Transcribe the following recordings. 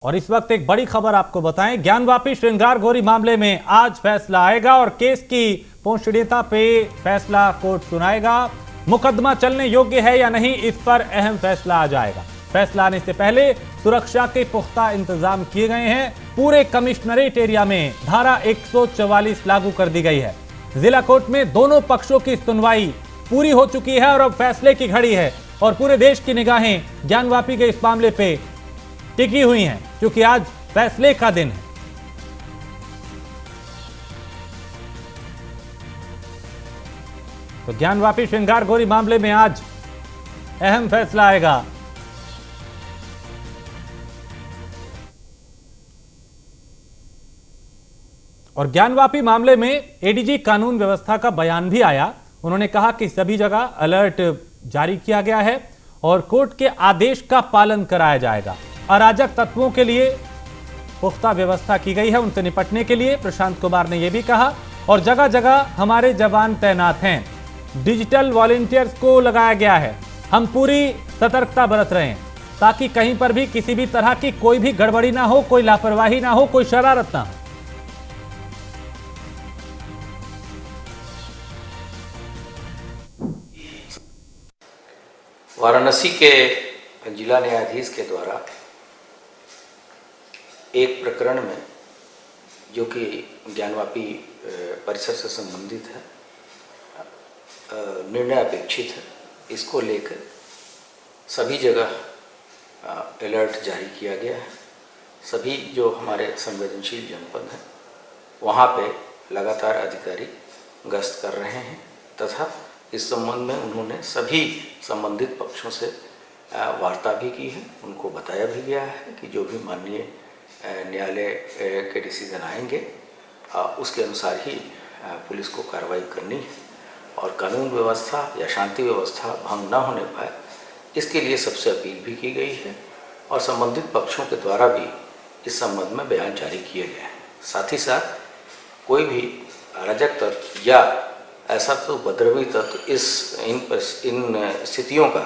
और इस वक्त एक बड़ी खबर आपको बताएं, ज्ञानवापी श्रृंगार गोरी मामले में आज फैसला आएगा और केस की पहुंचनीयता पे फैसला कोर्ट सुनाएगा। मुकदमा चलने योग्य है या नहीं, इस पर अहम फैसला आ जाएगा। फैसला आने से पहले सुरक्षा के पुख्ता इंतजाम किए गए हैं। पूरे कमिश्नरेट एरिया में धारा 144 लागू कर दी गई है। जिला कोर्ट में दोनों पक्षों की सुनवाई पूरी हो चुकी है और अब फैसले की घड़ी है और पूरे देश की निगाहें ज्ञानवापी के इस मामले पे टिकी हुई हैं, क्योंकि आज फैसले का दिन है। तो ज्ञानवापी श्रृंगार गोरी मामले में आज अहम फैसला आएगा। और ज्ञानवापी मामले में एडीजी कानून व्यवस्था का बयान भी आया। उन्होंने कहा कि सभी जगह अलर्ट जारी किया गया है और कोर्ट के आदेश का पालन कराया जाएगा। अराजक तत्वों के लिए पुख्ता व्यवस्था की गई है, उनसे निपटने के लिए प्रशांत कुमार ने यह भी कहा। और जगह जगह हमारे जवान तैनात हैं, डिजिटल वॉलंटियर्स को लगाया गया है। हम पूरी सतर्कता बरत रहे हैं ताकि कहीं पर भी किसी भी तरह की कोई भी गड़बड़ी ना हो, कोई लापरवाही ना हो, कोई शरारत ना हो। वाराणसी के जिला न्यायाधीश के द्वारा एक प्रकरण में, जो कि ज्ञानवापी परिसर से संबंधित है, निर्णय अपेक्षित है। इसको लेकर सभी जगह अलर्ट जारी किया गया है। सभी जो हमारे संवेदनशील जनपद हैं वहाँ पे लगातार अधिकारी गश्त कर रहे हैं तथा इस संबंध में उन्होंने सभी संबंधित पक्षों से वार्ता भी की है। उनको बताया भी गया है कि जो भी माननीय न्यायालय के डिसीजन आएंगे उसके अनुसार ही पुलिस को कार्रवाई करनी है और कानून व्यवस्था या शांति व्यवस्था भंग न होने पाए, इसके लिए सबसे अपील भी की गई है और संबंधित पक्षों के द्वारा भी इस संबंध में बयान जारी किए गए हैं। साथ ही साथ कोई भी अराजक तत्व या ऐसा तो उपद्रवी तत्व इन स्थितियों का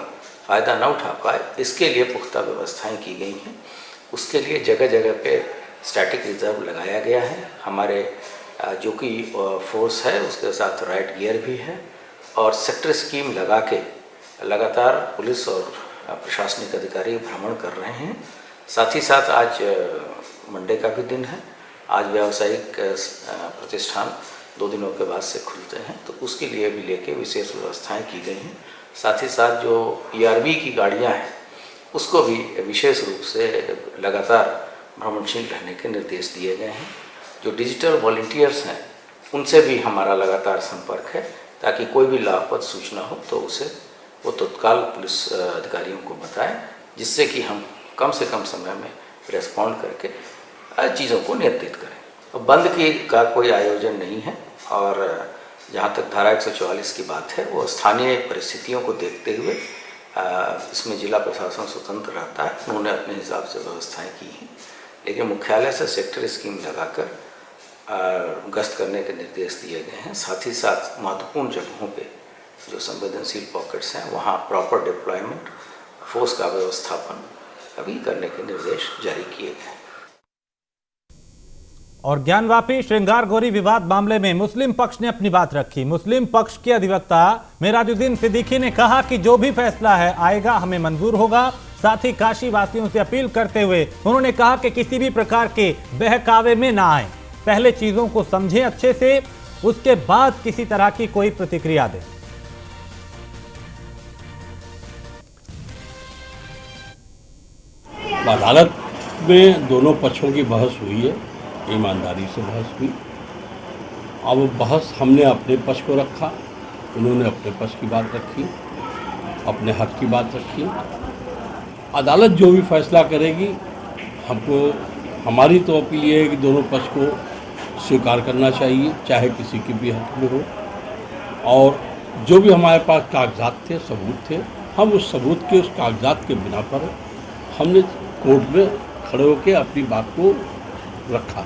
फ़ायदा न उठा पाए, इसके लिए पुख्ता व्यवस्थाएं की गई हैं। उसके लिए जगह जगह पे स्टैटिक रिजर्व लगाया गया है। हमारे जो कि फोर्स है उसके साथ राइट गियर भी है और सेक्टर स्कीम लगा के लगातार पुलिस और प्रशासनिक अधिकारी भ्रमण कर रहे हैं। साथ ही साथ आज मंडे का भी दिन है। आज व्यावसायिक प्रतिष्ठान 2 दिनों के बाद से खुलते हैं, तो उसके लिए भी लेके विशेष व्यवस्थाएं की गई हैं। साथ ही साथ जो ERB की गाड़ियां हैं उसको भी विशेष रूप से लगातार भ्रमणशील रहने के निर्देश दिए गए हैं। जो डिजिटल वॉलंटियर्स हैं उनसे भी हमारा लगातार संपर्क है ताकि कोई भी लाभप्रद सूचना हो तो उसे वो तत्काल पुलिस अधिकारियों को बताएं, जिससे कि हम कम से कम समय में रेस्पॉन्ड करके चीज़ों को नियंत्रित करें। तो बंद का कोई आयोजन नहीं है और जहाँ तक धारा 144 की बात है वो स्थानीय परिस्थितियों को देखते हुए इसमें जिला प्रशासन स्वतंत्र रहता है। उन्होंने अपने हिसाब से व्यवस्थाएं की हैं, लेकिन मुख्यालय से सेक्टर स्कीम लगाकर गश्त करने के निर्देश दिए गए हैं। साथ ही साथ महत्वपूर्ण जगहों पे जो संवेदनशील पॉकेट्स हैं वहाँ प्रॉपर डिप्लॉयमेंट, फोर्स का व्यवस्थापन अभी करने के निर्देश जारी किए गए हैं। और ज्ञानवापी श्रृंगार गोरी विवाद मामले में मुस्लिम पक्ष ने अपनी बात रखी। मुस्लिम पक्ष के अधिवक्ता मेराजुद्दीन सिद्दीकी ने कहा कि जो भी फैसला है आएगा हमें मंजूर होगा। साथ ही काशी वासियों से अपील करते हुए उन्होंने कहा कि किसी भी प्रकार के बहकावे में ना आए, पहले चीजों को समझें अच्छे से, उसके बाद किसी तरह की कोई प्रतिक्रिया दें। अदालत में दोनों पक्षों की बहस हुई है, ईमानदारी से बहस हुई। अब बहस हमने अपने पक्ष को रखा, उन्होंने अपने पक्ष की बात रखी, अपने हक की बात रखी। अदालत जो भी फैसला करेगी, हमको हमारी तो अपील ये है कि दोनों पक्ष को स्वीकार करना चाहिए, चाहे किसी के भी हक में हो। और जो भी हमारे पास कागजात थे, सबूत थे, हम उस सबूत के, उस कागजात के बिना पर हमने कोर्ट में खड़े होकर अपनी बात को रखा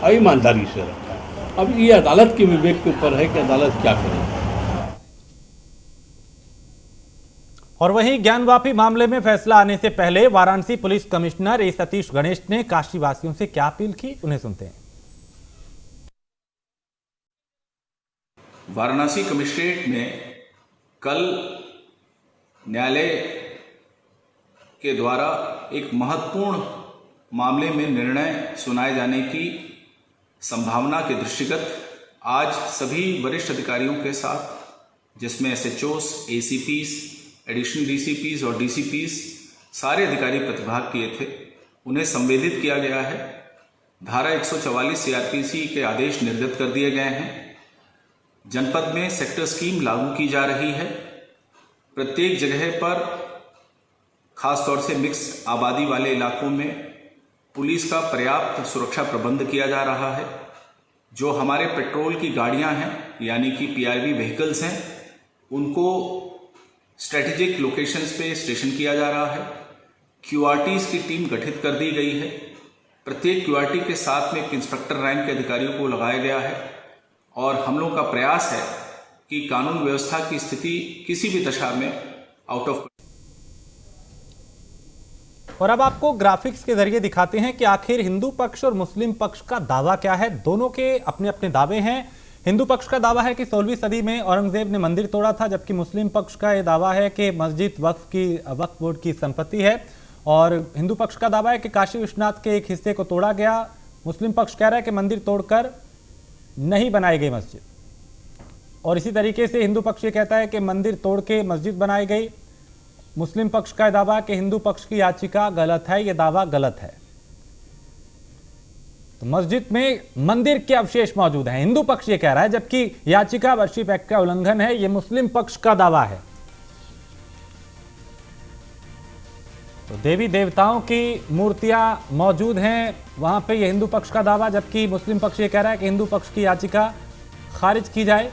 और ईमानदारी से रखा। अब ये अदालत के विवेक के ऊपर है कि अदालत क्या करे। और वहीं ज्ञानवापी मामले में फैसला आने से पहले वाराणसी पुलिस कमिश्नर ए सतीश गणेश ने काशी वासियों से क्या अपील की, उन्हें सुनते हैं। वाराणसी कमिश्नरेट में कल न्यायालय के द्वारा एक महत्वपूर्ण मामले में निर्णय सुनाए जाने की संभावना के दृष्टिगत आज सभी वरिष्ठ अधिकारियों के साथ, जिसमें SHOs, ACPs, एडिशनल DCPs और DCPs सारे अधिकारी प्रतिभाग किए थे, उन्हें संवेदित किया गया है। धारा 144 CRPC के आदेश निर्गत कर दिए गए हैं। जनपद में सेक्टर स्कीम लागू की जा रही है। प्रत्येक जगह पर खासतौर से मिक्स आबादी वाले इलाकों में पुलिस का पर्याप्त सुरक्षा प्रबंध किया जा रहा है। जो हमारे पेट्रोल की गाड़ियां हैं यानी कि PRV व्हीकल्स हैं, उनको स्ट्रेटेजिक लोकेशंस पे स्टेशन किया जा रहा है। QRTs की टीम गठित कर दी गई है। प्रत्येक QRT के साथ में एक इंस्पेक्टर रैंक के अधिकारियों को लगाया गया है और हम लोग का प्रयास है कि कानून व्यवस्था की स्थिति किसी भी दशा में आउट ऑफ। और अब आपको ग्राफिक्स के जरिए दिखाते हैं कि आखिर हिंदू पक्ष और मुस्लिम पक्ष का दावा क्या है। दोनों के अपने अपने दावे हैं। हिंदू पक्ष का दावा है कि 16वीं सदी में औरंगजेब ने मंदिर तोड़ा था, जबकि मुस्लिम पक्ष का यह दावा है कि मस्जिद वक्फ बोर्ड की संपत्ति है। और हिंदू पक्ष का दावा है कि काशी विश्वनाथ के एक हिस्से को तोड़ा गया। मुस्लिम पक्ष कह रहा है कि मंदिर तोड़कर नहीं बनाई गई मस्जिद। और इसी तरीके से हिंदू पक्ष ये कहता है कि मंदिर तोड़ के मस्जिद बनाई गई। मुस्लिम पक्ष का दावा कि हिंदू पक्ष की याचिका गलत है, यह दावा गलत है। तो मस्जिद में मंदिर के अवशेष मौजूद हैं, हिंदू पक्ष ये कह रहा है, जबकि याचिका वर्शिप एक्ट का उल्लंघन है, यह मुस्लिम पक्ष का दावा है। तो देवी देवताओं की मूर्तियां मौजूद हैं वहां पे, यह हिंदू पक्ष का दावा, जबकि मुस्लिम पक्ष ये कह रहा है कि हिंदू पक्ष की याचिका खारिज की जाए।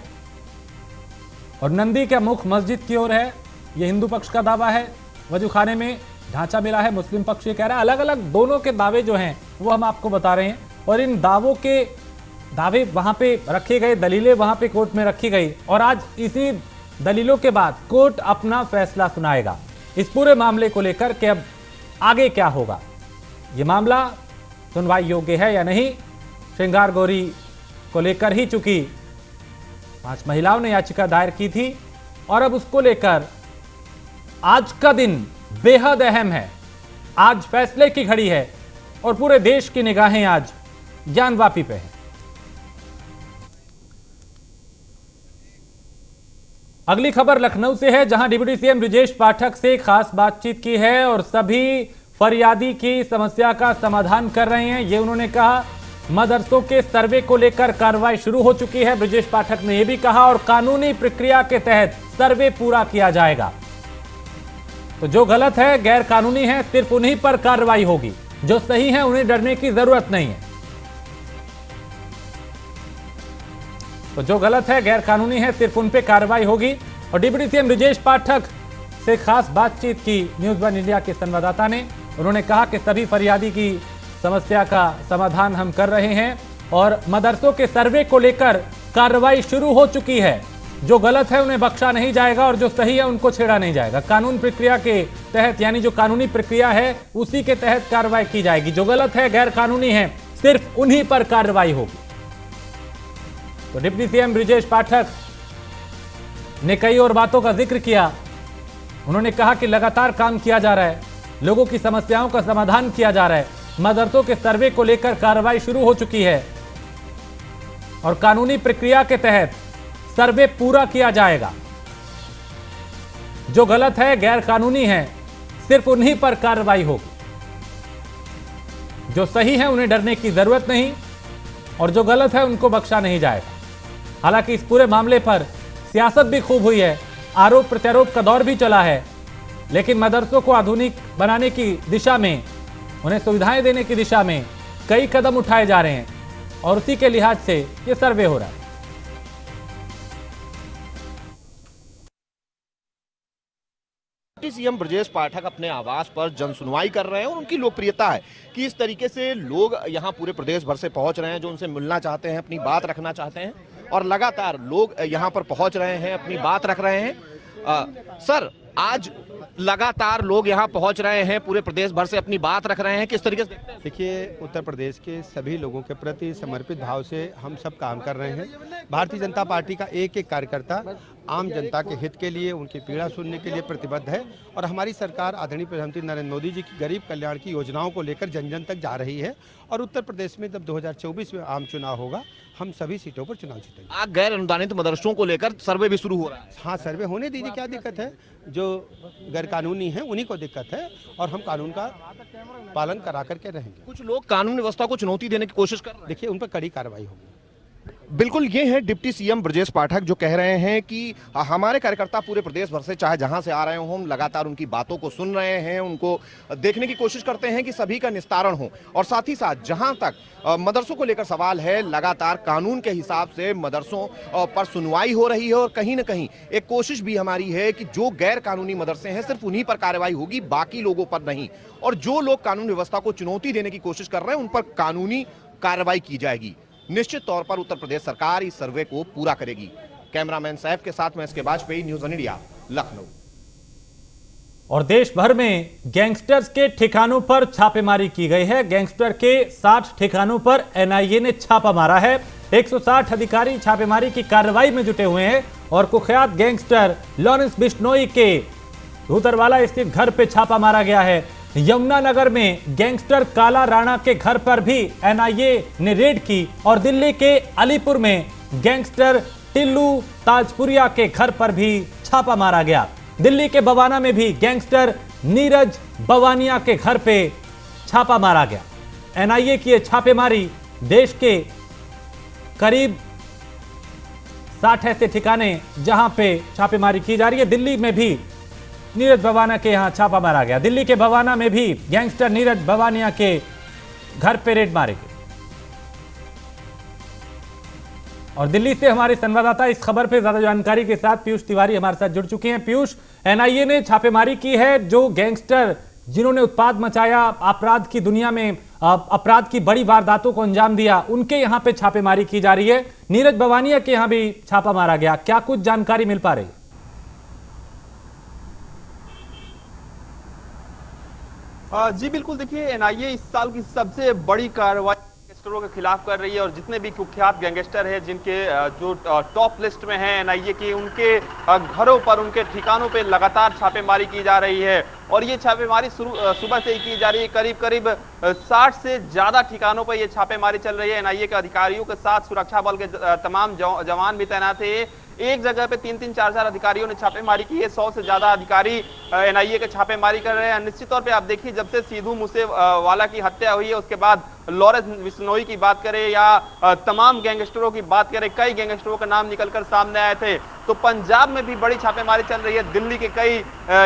और नंदी का मुख मस्जिद की ओर है, यह हिंदू पक्ष का दावा है। वजूखाने में ढांचा मिला है, मुस्लिम पक्ष ये कह रहा है। अलग अलग दोनों के दावे जो हैं वो हम आपको बता रहे हैं। और इन दावे वहां पे रखे गए, दलीलें वहां पे कोर्ट में रखी गई। और आज इसी दलीलों के बाद कोर्ट अपना फैसला सुनाएगा इस पूरे मामले को लेकर कि अब आगे क्या होगा, ये मामला सुनवाई योग्य है या नहीं। श्रृंगार गौरी को लेकर ही चूंकि 5 महिलाओं ने याचिका दायर की थी और अब उसको लेकर आज का दिन बेहद अहम है। आज फैसले की घड़ी है और पूरे देश की निगाहें आज ज्ञानवापी पे हैं। अगली खबर लखनऊ से है, जहां डिप्टी सीएम ब्रजेश पाठक से खास बातचीत की है और सभी फरियादी की समस्या का समाधान कर रहे हैं, ये उन्होंने कहा। मदरसों के सर्वे को लेकर कार्रवाई शुरू हो चुकी है, ब्रजेश पाठक ने यह भी कहा, और कानूनी प्रक्रिया के तहत सर्वे पूरा किया जाएगा। तो जो गलत है, गैर कानूनी है, सिर्फ उन्हीं पर कार्रवाई होगी। जो सही है उन्हें डरने की जरूरत नहीं है। तो जो गलत है, गैर कानूनी है, सिर्फ उन पे कार्रवाई होगी। और डिप्टी सीएम ब्रजेश पाठक से खास बातचीत की न्यूज़ 1 इंडिया के संवाददाता ने। उन्होंने कहा कि सभी फरियादी की समस्या का समाधान हम कर रहे हैं और मदरसों के सर्वे को लेकर कार्रवाई शुरू हो चुकी है। जो गलत है उन्हें बख्शा नहीं जाएगा और जो सही है उनको छेड़ा नहीं जाएगा। कानून प्रक्रिया के तहत, यानी जो कानूनी प्रक्रिया है उसी के तहत कार्रवाई की जाएगी। जो गलत है, गैर कानूनी है, सिर्फ उन्हीं पर कार्रवाई होगी। तो डिप्टी सीएम ब्रजेश पाठक ने कई और बातों का जिक्र किया। उन्होंने कहा कि लगातार काम किया जा रहा है, लोगों की समस्याओं का समाधान किया जा रहा है, मदरसों के सर्वे को लेकर कार्रवाई शुरू हो चुकी है और कानूनी प्रक्रिया के तहत सर्वे पूरा किया जाएगा। जो गलत है, गैर कानूनी है, सिर्फ उन्हीं पर कार्रवाई होगी। जो सही है उन्हें डरने की जरूरत नहीं और जो गलत है उनको बख्शा नहीं जाएगा। हालांकि इस पूरे मामले पर सियासत भी खूब हुई है, आरोप प्रत्यारोप का दौर भी चला है, लेकिन मदरसों को आधुनिक बनाने की दिशा में, उन्हें सुविधाएं देने की दिशा में कई कदम उठाए जा रहे हैं और उसी के लिहाज से ये सर्वे हो रहा है। डिप्टी सीएम ब्रजेश पाठक अपने आवास पर जन सुनवाई कर रहे हैं और उनकी लोकप्रियता है कि इस तरीके से लोग यहां पूरे प्रदेश भर से पहुंच रहे हैं, जो उनसे मिलना चाहते हैं, अपनी बात रखना चाहते हैं और लगातार लोग यहां पर पहुंच रहे हैं, अपनी बात रख रहे हैं। सर, आज लगातार लोग यहाँ पहुंच रहे हैं, पूरे प्रदेश भर से अपनी बात रख रहे हैं, किस तरीके से देखते हैं? देखिए, उत्तर प्रदेश के सभी लोगों के प्रति समर्पित भाव से हम सब काम कर रहे हैं। भारतीय जनता पार्टी का एक एक कार्यकर्ता आम जनता के हित के लिए, उनकी पीड़ा सुनने के लिए प्रतिबद्ध है और हमारी सरकार आदरणीय प्रधानमंत्री नरेंद्र मोदी जी की गरीब कल्याण की योजनाओं को लेकर जन जन तक जा रही है और उत्तर प्रदेश में जब 2024 में आम चुनाव होगा, हम सभी सीटों पर चुनाव जीतेंगे। आज गैर अनुदानित मदरसों को लेकर सर्वे भी शुरू हो रहा है। हाँ, सर्वे होने दीजिए, क्या दिक्कत है? जो गैर कानूनी है उन्हीं को दिक्कत है और हम कानून का पालन करा करके रहेंगे। कुछ लोग कानून व्यवस्था को चुनौती देने की कोशिश कर रहे हैं। देखिए, उन पर कड़ी कार्रवाई होगी। बिल्कुल, ये है डिप्टी सीएम ब्रजेश पाठक जो कह रहे हैं कि हमारे कार्यकर्ता पूरे प्रदेश भर से चाहे जहां से आ रहे हों, हम लगातार उनकी बातों को सुन रहे हैं, उनको देखने की कोशिश करते हैं कि सभी का निस्तारण हो और साथ ही साथ जहां तक मदरसों को लेकर सवाल है, लगातार कानून के हिसाब से मदरसों पर सुनवाई हो रही है और कहीं ना कहीं एक कोशिश भी हमारी है कि जो गैर कानूनी मदरसे हैं सिर्फ उन्हीं पर कार्रवाई होगी, बाकी लोगों पर नहीं। और जो लोग कानून व्यवस्था को चुनौती देने की कोशिश कर रहे हैं उन पर कानूनी कार्रवाई की जाएगी। निश्चित तौर पर उत्तर प्रदेश सरकार इस सर्वे को पूरा करेगी। कैमरामैन सैफ के साथ मैं SK Vajpayee, news one India, Lucknow. और देश भर में गैंगस्टर्स के ठिकानों पर छापेमारी की गई है। गैंगस्टर के 60 ठिकानों पर एनआईए ने छापा मारा है। 160 अधिकारी छापेमारी की कार्रवाई में जुटे हुए हैं और कुख्यात गैंगस्टर लॉरेंस बिश्नोई के धूतरवाला स्थित घर पे छापा मारा गया है। यमुनानगर में गैंगस्टर काला राणा के घर पर भी एनआईए ने रेड की और दिल्ली के अलीपुर में गैंगस्टर टिल्लू ताजपुरिया के घर पर भी छापा मारा गया। दिल्ली के बवाना में भी गैंगस्टर नीरज बवानिया के घर पे छापा मारा गया। एनआईए की यह छापेमारी देश के करीब 60 ऐसे ठिकाने जहां पे छापेमारी की जा रही है। दिल्ली में भी नीरज बवाना के यहां छापा मारा गया। दिल्ली के बवाना में भी गैंगस्टर नीरज बवानिया के घर पे रेड मारे गए। और दिल्ली से हमारे संवाददाता इस खबर पे ज्यादा जानकारी के साथ पीयूष तिवारी हमारे साथ जुड़ चुके हैं। पीयूष, एनआईए ने छापेमारी की है। जो गैंगस्टर जिन्होंने उत्पाद मचाया, अपराध की दुनिया में अपराध की बड़ी वारदातों को अंजाम दिया, उनके यहां पे छापेमारी की जा रही है। नीरज बवानिया के यहां भी छापा मारा गया। क्या कुछ जानकारी मिल पा रही है? जी बिल्कुल, देखिए, एनआईए इस साल की सबसे बड़ी कार्रवाई गैंगस्टरों के खिलाफ कर रही है और जितने भी कुख्यात गैंगस्टर हैं जिनके जो टॉप लिस्ट में हैं एनआईए की, उनके घरों पर, उनके ठिकानों पे लगातार छापेमारी की जा रही है। और ये छापेमारी सुबह से ही की जा रही है। करीब करीब 60 से ज्यादा ठिकानों पर ये छापेमारी चल रही है। एनआईए के अधिकारियों के साथ सुरक्षा बल के तमाम जवान भी तैनात है। एक जगह पे 3-3, 4-4 अधिकारियों ने छापेमारी की है। 100 से ज्यादा अधिकारी एनआईए के छापेमारी कर रहे हैं। निश्चित तौर पे आप देखिए, जब से सिद्धू मूसेवाला की हत्या हुई है उसके बाद लॉरेंस बिश्नोई की बात करें या तमाम गैंगस्टरों की बात करें, कई गैंगस्टरों का नाम निकलकर सामने आए थे। तो पंजाब में भी बड़ी छापेमारी चल रही है, दिल्ली के कई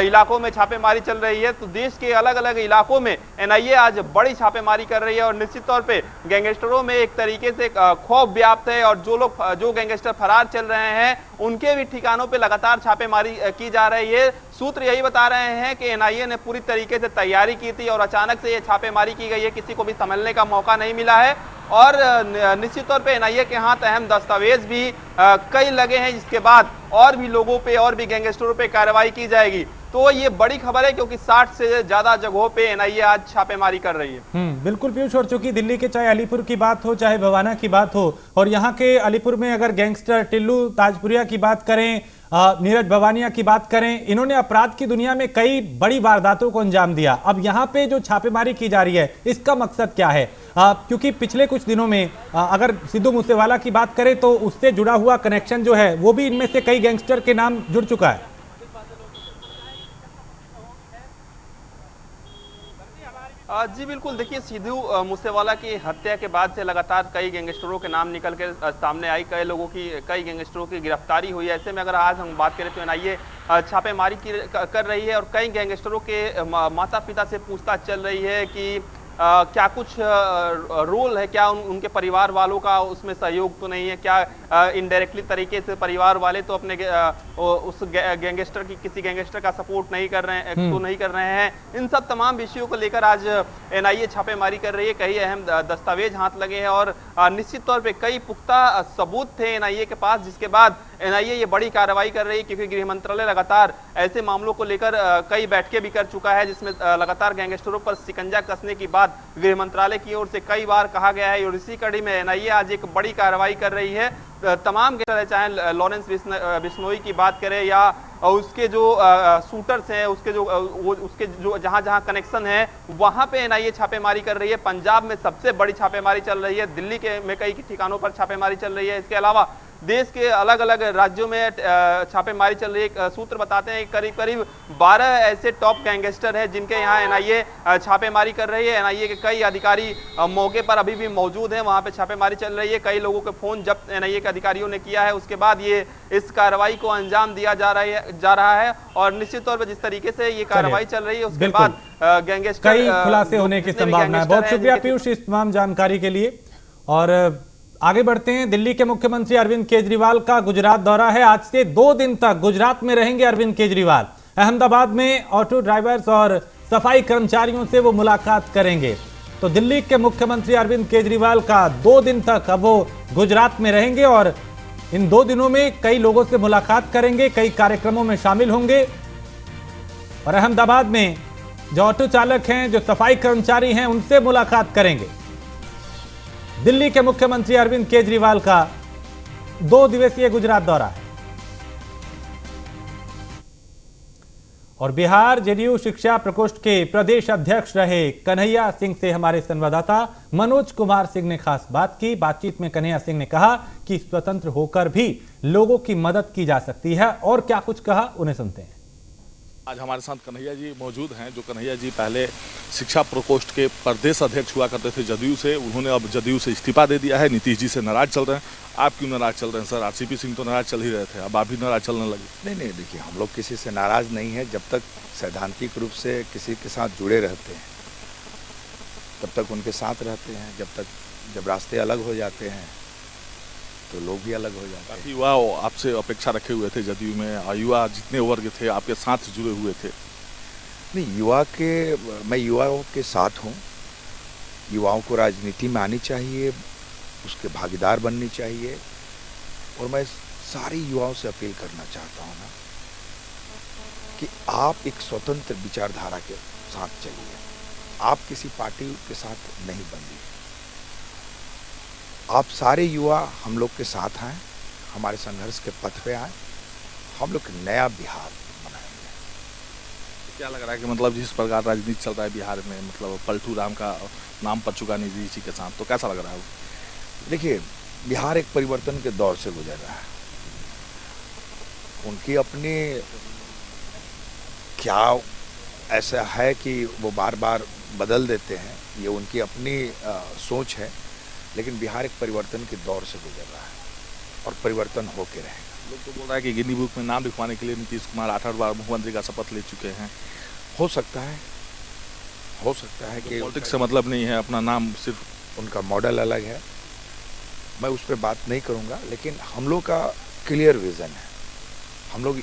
इलाकों में छापेमारी चल रही है। तो देश के अलग अलग इलाकों में एनआईए आज बड़ी छापेमारी कर रही है और निश्चित तौर पे गैंगस्टरों में एक तरीके से खौफ व्याप्त है और जो गैंगस्टर फरार चल रहे हैं उनके भी ठिकानों पे लगातार छापेमारी की जा रही है। सूत्र यही बता रहे हैं कि एनआईए ने पूरी तरीके से तैयारी की थी और अचानक से ये छापेमारी की गई है, किसी को भी संभलने का मौका नहीं मिला है। और निश्चित तौर पे एनआईए के हाथ अहम दस्तावेज भी कई लगे हैं, जिसके बाद और भी लोगों पे और भी गैंगस्टरों पे कार्रवाई की जाएगी। तो ये बड़ी खबर है क्योंकि 60 से ज्यादा जगहों पे एनआईए आज छापेमारी कर रही है। बिल्कुल पीयूष, और चूंकि दिल्ली के चाहे अलीपुर की बात हो चाहे भवाना की बात हो, और यहाँ के अलीपुर में अगर गैंगस्टर टिल्लू ताजपुरिया की बात करें, नीरज बवानिया की बात करें, इन्होंने अपराध की दुनिया में कई बड़ी वारदातों को अंजाम दिया। अब यहाँ पे जो छापेमारी की जा रही है इसका मकसद क्या है? क्योंकि पिछले कुछ दिनों में अगर सिद्धू मूसेवाला की बात करें तो उससे जुड़ा हुआ कनेक्शन जो है वो भी इनमें से कई गैंगस्टर के नाम जुड़ चुका है। जी बिल्कुल, देखिए, सिद्धू मूसेवाला की हत्या के बाद से लगातार कई गैंगस्टरों के नाम निकल के सामने आई, कई गैंगस्टरों की गिरफ्तारी हुई है। ऐसे में अगर आज हम बात करें तो एनआईए छापेमारी कर रही है और कई गैंगस्टरों के माता पिता से पूछताछ चल रही है कि क्या कुछ रोल है, क्या उनके परिवार वालों का उसमें सहयोग तो नहीं है, क्या इनडायरेक्टली तरीके से परिवार वाले तो अपने उस गैंगस्टर की किसी गैंगस्टर का सपोर्ट नहीं कर रहे हैं, तो नहीं कर रहे हैं। इन सब तमाम विषयों को लेकर आज एनआईए छापेमारी कर रही है। कई अहम दस्तावेज हाथ लगे हैं और निश्चित तौर पे कई पुख्ता सबूत थे एनआईए के पास, जिसके बाद एनआईए ये बड़ी कार्रवाई कर रही है, क्योंकि गृह मंत्रालय लगातार ऐसे मामलों को लेकर कई बैठकें भी कर चुका है, जिसमें लगातार गैंगस्टरों पर शिकंजा कसने की बात गृह मंत्रालय की ओर से कई बार कहा गया है। और इसी कड़ी में एनआईए आज एक बड़ी कार्रवाई कर रही है। तमाम चाहे लॉरेंस बिश्नोई की बात करें या उसके जो शूटर्स हैं, उसके जो जहां कनेक्शन है, वहां पे एनआईए छापेमारी कर रही है। पंजाब में सबसे बड़ी छापेमारी चल रही है, दिल्ली में कई ठिकानों पर छापेमारी चल रही है। इसके अलावा देश के अलग अलग राज्यों में छापेमारी चल रही है। सूत्र बताते हैं कि करीब 12 ऐसे टॉप गैंगस्टर हैं जिनके यहाँ एनआईए छापेमारी कर रही है। एनआईए के कई अधिकारी मौके पर अभी भी मौजूद हैं, वहां पे छापेमारी चल रही है। कई लोगों के फोन जब्त एनआईए के अधिकारियों ने किया है। उसके बाद ये इस कार्रवाई को अंजाम दिया जा रहा है और निश्चित तौर पर जिस तरीके से ये कार्रवाई चल रही है उसके बाद गैंगस्टर कई खुलासे होने की संभावना है। बहुत शुक्रिया पीयूष इस तमाम जानकारी के लिए। और आगे बढ़ते हैं। दिल्ली के मुख्यमंत्री अरविंद केजरीवाल का गुजरात दौरा है। आज से 2 दिन तक गुजरात में रहेंगे अरविंद केजरीवाल। अहमदाबाद में ऑटो ड्राइवर्स और सफाई कर्मचारियों से वो मुलाकात करेंगे। तो दिल्ली के मुख्यमंत्री अरविंद केजरीवाल का 2 दिन तक अब वो गुजरात में रहेंगे और इन 2 दिनों में कई लोगों से मुलाकात करेंगे, कई कार्यक्रमों में शामिल होंगे। और अहमदाबाद में जो ऑटो चालक हैं, जो सफाई कर्मचारी हैं, उनसे मुलाकात करेंगे। दिल्ली के मुख्यमंत्री अरविंद केजरीवाल का 2 दिवसीय गुजरात दौरा है। और बिहार जेडीयू शिक्षा प्रकोष्ठ के प्रदेश अध्यक्ष रहे कन्हैया सिंह से हमारे संवाददाता मनोज कुमार सिंह ने खास बात की। बातचीत में कन्हैया सिंह ने कहा कि स्वतंत्र होकर भी लोगों की मदद की जा सकती है। और क्या कुछ कहा, उन्हें सुनते हैं। आज हमारे साथ कन्हैया जी मौजूद हैं। जो कन्हैया जी पहले शिक्षा प्रकोष्ठ के प्रदेश अध्यक्ष हुआ करते थे जदयू से, उन्होंने अब जदयू से इस्तीफा दे दिया है। नीतीश जी से नाराज चल रहे हैं। आप क्यों नाराज चल रहे हैं सर? आरसीपी सिंह तो नाराज चल ही रहे थे, अब आप भी नाराज चलने लगे। नहीं, देखिए हम लोग किसी से नाराज नहीं है। जब तक सैद्धांतिक रूप से किसी के साथ जुड़े रहते हैं तब तक उनके साथ रहते हैं। जब रास्ते अलग हो जाते हैं तो लोग भी अलग हो जाते हैं। युवा आपसे अपेक्षा रखे हुए थे जदयू में, युवा जितने वर्ग थे आपके साथ जुड़े हुए थे। नहीं, मैं युवाओं के साथ हूँ। युवाओं को राजनीति में आनी चाहिए, उसके भागीदार बननी चाहिए। और मैं सारे युवाओं से अपील करना चाहता हूँ ना कि आप एक स्वतंत्र विचारधारा के साथ चलिए। आप किसी पार्टी के साथ नहीं बंधी। आप सारे युवा हम लोग के साथ आए, हमारे संघर्ष के पथ पे आए। हम लोग नया बिहार बनाएंगे। क्या लग रहा है कि मतलब जिस प्रकार राजनीति चल रहा है बिहार में, मतलब पलटू राम का नाम पड़ चुका नीतीश जी के साथ, तो कैसा लग रहा है? देखिए, बिहार एक परिवर्तन के दौर से गुजर रहा है। उनकी अपनी क्या ऐसा है कि वो बार बार बदल देते हैं, ये उनकी अपनी सोच है। लेकिन बिहार एक परिवर्तन के दौर से गुजर रहा है और परिवर्तन होके रहेगा। लोग तो बोल रहा है कि गिनी बुक में नाम लिखवाने के लिए नीतीश कुमार 8 बार मुख्यमंत्री का शपथ ले चुके हैं। हो सकता है कि पॉलिटिक्स से मतलब नहीं है, अपना नाम सिर्फ उनका मॉडल अलग है। मैं उस पर बात नहीं करूंगा, लेकिन हम लोग का क्लियर विजन है। हम लोग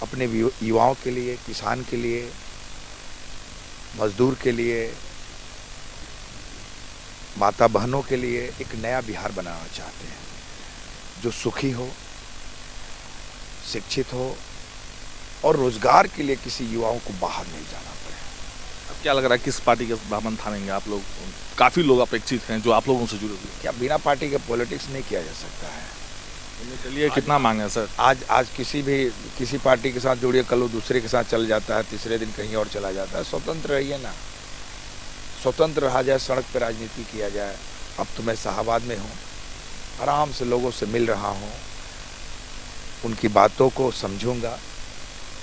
अपने युवाओं के लिए, किसान के लिए, मजदूर के लिए, माता बहनों के लिए एक नया बिहार बनाना चाहते हैं, जो सुखी हो, शिक्षित हो और रोजगार के लिए किसी युवाओं को बाहर नहीं जाना पड़े। अब क्या लग रहा है किस पार्टी के दामन थामेंगे आप लोग? काफी लोग अपेक्षित हैं जो आप लोगों से जुड़े हुए। क्या बिना पार्टी के पॉलिटिक्स नहीं किया जा सकता है? चलिए, कितना मांगे सर? आज किसी पार्टी के साथ जुड़िए, कल वो दूसरे के साथ चल जाता है, तीसरे दिन कहीं और चला जाता है। स्वतंत्र रहिए ना, स्वतंत्र रहा जाए, सड़क पर राजनीति किया जाए। अब तो मैं शाहबाद में हूँ, आराम से लोगों से मिल रहा हूँ, उनकी बातों को समझूंगा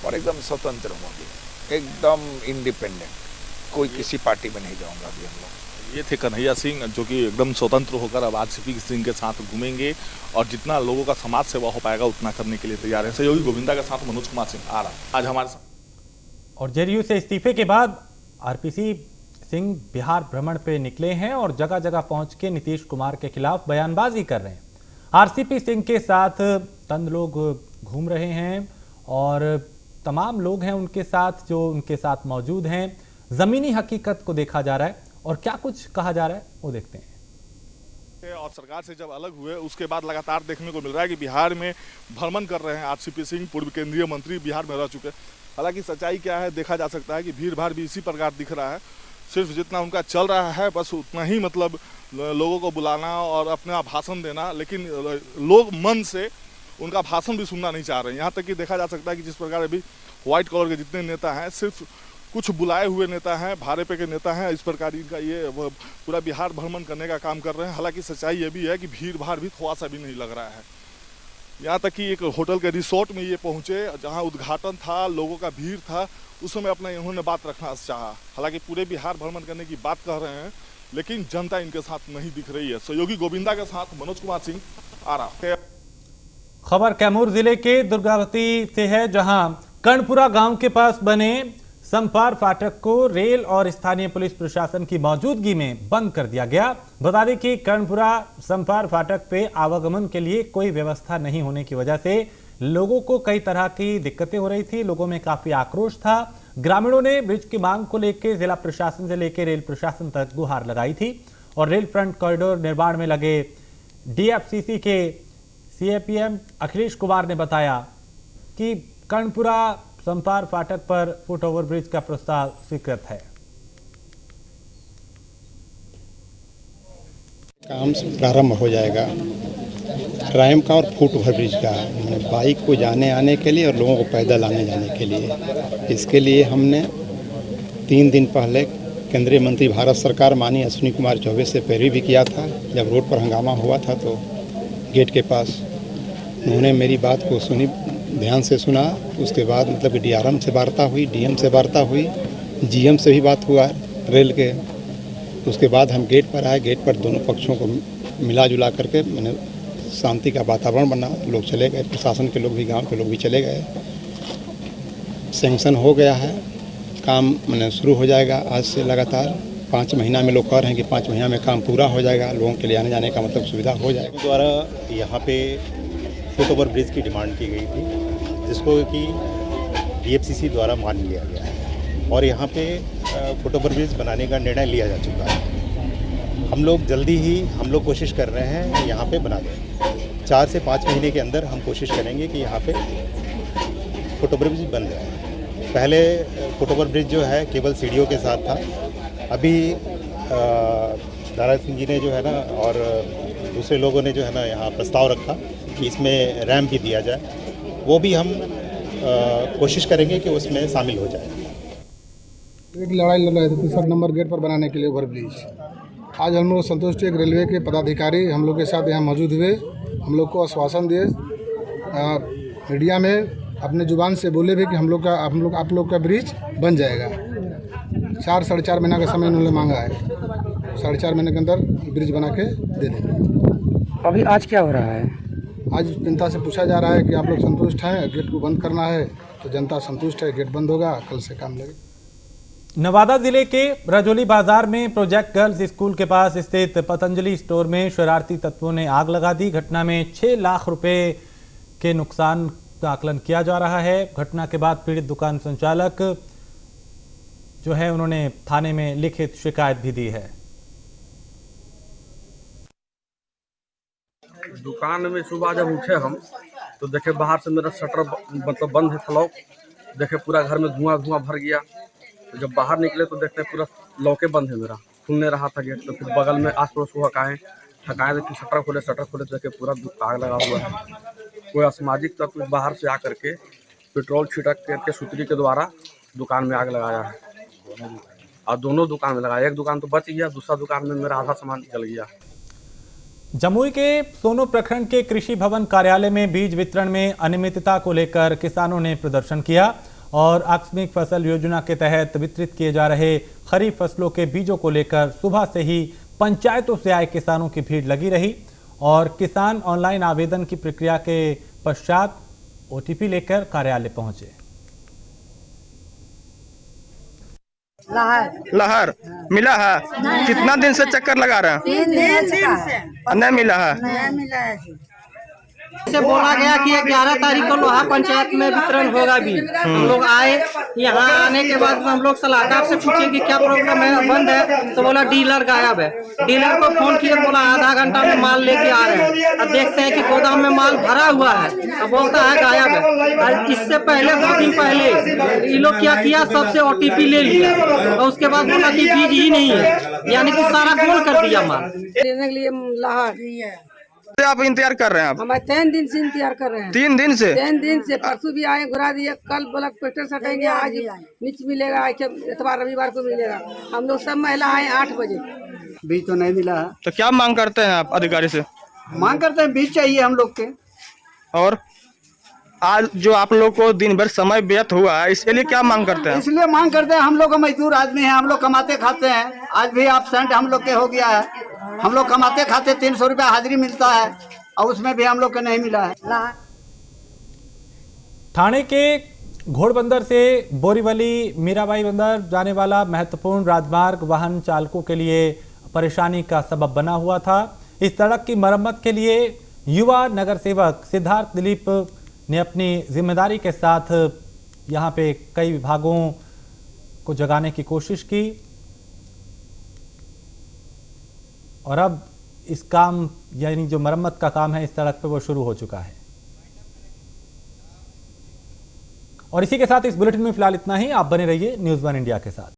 और एकदम स्वतंत्र होंगे, एकदम इंडिपेंडेंट। कोई किसी पार्टी में नहीं जाऊंगा अभी हम लोग। ये थे कन्हैया सिंह, जो कि एकदम स्वतंत्र होकर अब आरसीपी सिंह के साथ घूमेंगे और जितना लोगों का समाज सेवा हो पाएगा उतना करने के लिए तैयार है। सहयोगी गोविंदा के साथ मनोज कुमार सिंह आ रहा आज हमारे साथ। और जेडीयू से इस्तीफे के बाद आरपीसी सिंह बिहार भ्रमण पे निकले हैं और जगह जगह पहुंच के नीतीश कुमार के खिलाफ बयानबाजी कर रहे हैं। आरसीपी सिंह के साथ चंद लोग घूम रहे हैं और तमाम लोग हैं उनके साथ जो उनके साथ मौजूद हैं। जमीनी हकीकत को देखा जा रहा है और क्या कुछ कहा जा रहा है वो देखते हैं। और सरकार से जब अलग हुए उसके बाद लगातार देखने को मिल रहा है कि बिहार में भ्रमण कर रहे हैं आरसीपी सिंह, पूर्व केंद्रीय मंत्री बिहार में रह चुके। हालांकि सच्चाई क्या है देखा जा सकता है कि भीड़ भाड़ भी इसी प्रकार दिख रहा है। सिर्फ जितना उनका चल रहा है बस उतना ही, मतलब लोगों को बुलाना और अपना भाषण देना, लेकिन लोग मन से उनका भाषण भी सुनना नहीं चाह रहे हैं। यहाँ तक कि देखा जा सकता है कि जिस प्रकार अभी व्हाइट कलर के जितने नेता हैं सिर्फ कुछ बुलाए हुए नेता हैं, भाड़े पे के नेता हैं, इस प्रकार इनका ये पूरा बिहार भ्रमण करने का काम कर रहे हैं। हालांकि सच्चाई ये भी है कि भीड़ भाड़ भी थोड़ा सा भी नहीं लग रहा है। यहाँ तक कि एक होटल के रिसोर्ट में ये पहुँचे जहाँ उद्घाटन था, लोगों का भीड़ था, उस समय अपना इन्होंने बात रखना चाहा। हालांकि पूरे बिहार भ्रमण करने की बात कह रहे हैं लेकिन जनता इनके साथ नहीं दिख रही है। सहयोगी गोविंदा के साथ मनोज कुमार सिंह, आरा। खबर कैमूर जिले के दुर्गावती से है, जहां कर्णपुरा गांव के पास बने संपार फाटक को रेल और स्थानीय पुलिस प्रशासन की मौजूदगी में बंद कर दिया गया। बता दें कि कर्णपुरा संपार फाटक पे आवागमन के लिए कोई व्यवस्था नहीं होने की वजह से लोगों को कई तरह की दिक्कतें हो रही थी। लोगों में काफी आक्रोश था। ग्रामीणों ने ब्रिज की मांग को लेकर जिला प्रशासन से लेकर रेल प्रशासन तक गुहार लगाई थी और रेल फ्रंट कॉरिडोर निर्माण में लगे डीएफसीसी के सीएपीएम अखिलेश कुमार ने बताया कि कर्णपुरा संपार फाटक पर फुट ओवर ब्रिज का प्रस्ताव स्वीकृत है। काम प्रारंभ हो जाएगा रैम का और फुट ओवर ब्रिज का, बाइक को जाने आने के लिए और लोगों को पैदल आने जाने के लिए। इसके लिए हमने 3 दिन पहले केंद्रीय मंत्री भारत सरकार माननीय अश्विनी कुमार चौबे से पैरवी भी किया था। जब रोड पर हंगामा हुआ था तो गेट के पास उन्होंने मेरी बात को सुनी, ध्यान से सुना। उसके बाद मतलब कि डीआरएम से वार्ता हुई, डीएम से वार्ता हुई, जीएम से भी बात हुआ रेल के। उसके बाद हम गेट पर आए। गेट पर दोनों पक्षों को मिला जुला करके मैंने शांति का वातावरण बना। लोग चले गए, प्रशासन के लोग भी, गांव के लोग भी चले गए। सैंक्शन हो गया है, काम मैंने शुरू हो जाएगा आज से। लगातार 5 महीना में लोग कह रहे हैं कि 5 महीना में काम पूरा हो जाएगा। लोगों के लिए आने जाने का मतलब सुविधा हो जाएगा। द्वारा यहाँ पे फुट ओवर ब्रिज की डिमांड की गई थी, जिसको कि डीएफसीसी द्वारा मान लिया गया है और यहाँ पे फुट ओवर ब्रिज बनाने का निर्णय लिया जा चुका है। हम लोग जल्दी ही कोशिश कर रहे हैं यहाँ पे बना दें। 4 से 5 महीने के अंदर हम कोशिश करेंगे कि यहाँ पे फुट ओवर ब्रिज बन जाए। पहले फुट ओवर ब्रिज जो है केवल सीढ़ियों के साथ था। अभी दारा सिंह जी ने जो है ना और दूसरे लोगों ने जो है ना यहाँ प्रस्ताव रखा कि इसमें रैम्प भी दिया जाए। वो भी हम कोशिश करेंगे कि उसमें शामिल हो जाए। एक लड़ाई लड़ रहे थे 3 नंबर गेट पर बनाने के लिए ओवर ब्रिज। आज हम लोग संतुष्ट एक रेलवे के पदाधिकारी हम लोग के साथ यहाँ मौजूद हुए। हम लोग को आश्वासन दिए, मीडिया में अपने जुबान से बोले भी कि आप लोग का ब्रिज बन जाएगा। 4 साढ़े 4 महीना का समय उन्होंने मांगा है। 4.5 महीने के अंदर ब्रिज बना के दे देंगे। अभी आज क्या हो रहा है? आज जनता से पूछा जा रहा है कि आप लोग संतुष्ट हैं, गेट को बंद करना है। तो जनता संतुष्ट है, गेट बंद होगा, कल से काम लगेगा। नवादा जिले के रजौली बाजार में प्रोजेक्ट गर्ल्स स्कूल के पास स्थित पतंजलि स्टोर में शरारती तत्वों ने आग लगा दी। घटना में 6 लाख रुपए के नुकसान का आकलन किया जा रहा है। घटना के बाद पीड़ित दुकान संचालक जो है उन्होंने थाने में लिखित शिकायत भी दी है। दुकान में सुबह जब उठे हम तो देखे बाहर से मेरा शटर मतलब बंद है, फ्लॉक देखे पूरा घर में धुआं भर गया। तो जब बाहर निकले तो देखते पूरा लॉके बंद है, मेरा खुलने रहा था गेट। तो फिर बगल में आस पड़ोस को ठकाए तो शटर खोले देखे पूरा आग लगा हुआ है। कोई असामाजिक तत्व बाहर से आकर के पेट्रोल छिड़क के सुतरी के द्वारा दुकान में आग लगाया है और दोनों दुकान में लगाया। एक दुकान तो बच गया, दूसरा दुकान में मेरा आधा सामान जल गया। जमुई के सोनो प्रखंड के कृषि भवन कार्यालय में बीज वितरण में अनियमितता को लेकर किसानों ने प्रदर्शन किया और आकस्मिक फसल योजना के तहत वितरित किए जा रहे खरीफ फसलों के बीजों को लेकर सुबह से ही पंचायतों से आए किसानों की भीड़ लगी रही और किसान ऑनलाइन आवेदन की प्रक्रिया के पश्चात ओटीपी लेकर कार्यालय पहुंचे। लहर मिला है? कितना दिन से चक्कर लगा रहे हैं? 3 दिन से नहीं मिला है? नहीं मिला है जी। से बोला गया कि 11 तारीख को लोहा पंचायत में वितरण होगा भी। हम लोग आए, यहाँ आने के बाद हम लोग सलाहकार से पूछे कि क्या प्रॉब्लम है, बंद है, तो बोला डीलर गायब है। डीलर को फोन किया, बोला आधा घंटा में माल लेके आ रहे हैं। अब देखते हैं कि गोदाम में माल भरा हुआ है, अब बोलता है गायब है। इससे पहले 2 दिन पहले ये लोग क्या किया, सबसे OTP ले लिया और उसके बाद बोला कि बीज ही नहीं है, यानी कि सारा गोल कर दिया माल देने के लिए लहर आप इंतजार कर रहे हैं? आप हम 3 दिन से इंतजार कर रहे हैं। 3 दिन से? 3 दिन से। परसों भी आए, घुरा दिए, कल ब्लॉक पेटर सटेंगे, आज नीच मिलेगा, इतवार रविवार को मिलेगा। हम लोग सब महिला आए 8 बजे। बीज तो नहीं मिला है। तो क्या मांग करते हैं आप अधिकारी से? मांग करते हैं बीज चाहिए हम लोग के। और आज जो आप लोग को दिन भर समय व्यर्थ हुआ है, इसके लिए क्या मांग करते हैं? इसलिए मांग करते हैं, हम लोग मजदूर आदमी हैं, हम लोग कमाते खाते हैं। आज भी एब्सेंट हम लोग के हो गया है। हम लोग कमाते खाते 300 रुपया हाजिरी मिलता है और उसमें भी हम लोग को नहीं मिला है। ठाणे के घोड़बंदर से बोरीवली मीराबाई बंदर जाने वाला महत्वपूर्ण राजमार्ग वाहन चालकों के लिए परेशानी का सबब बना हुआ था। इस सड़क की मरम्मत के लिए युवा नगर सेवक सिद्धार्थ दिलीप ने अपनी जिम्मेदारी के साथ यहाँ पे कई विभागों को जगाने की कोशिश की और अब इस काम यानी जो मरम्मत का काम है इस सड़क पे वो शुरू हो चुका है। और इसी के साथ इस बुलेटिन में फिलहाल इतना ही। आप बने रहिए न्यूज़ 1 इंडिया के साथ।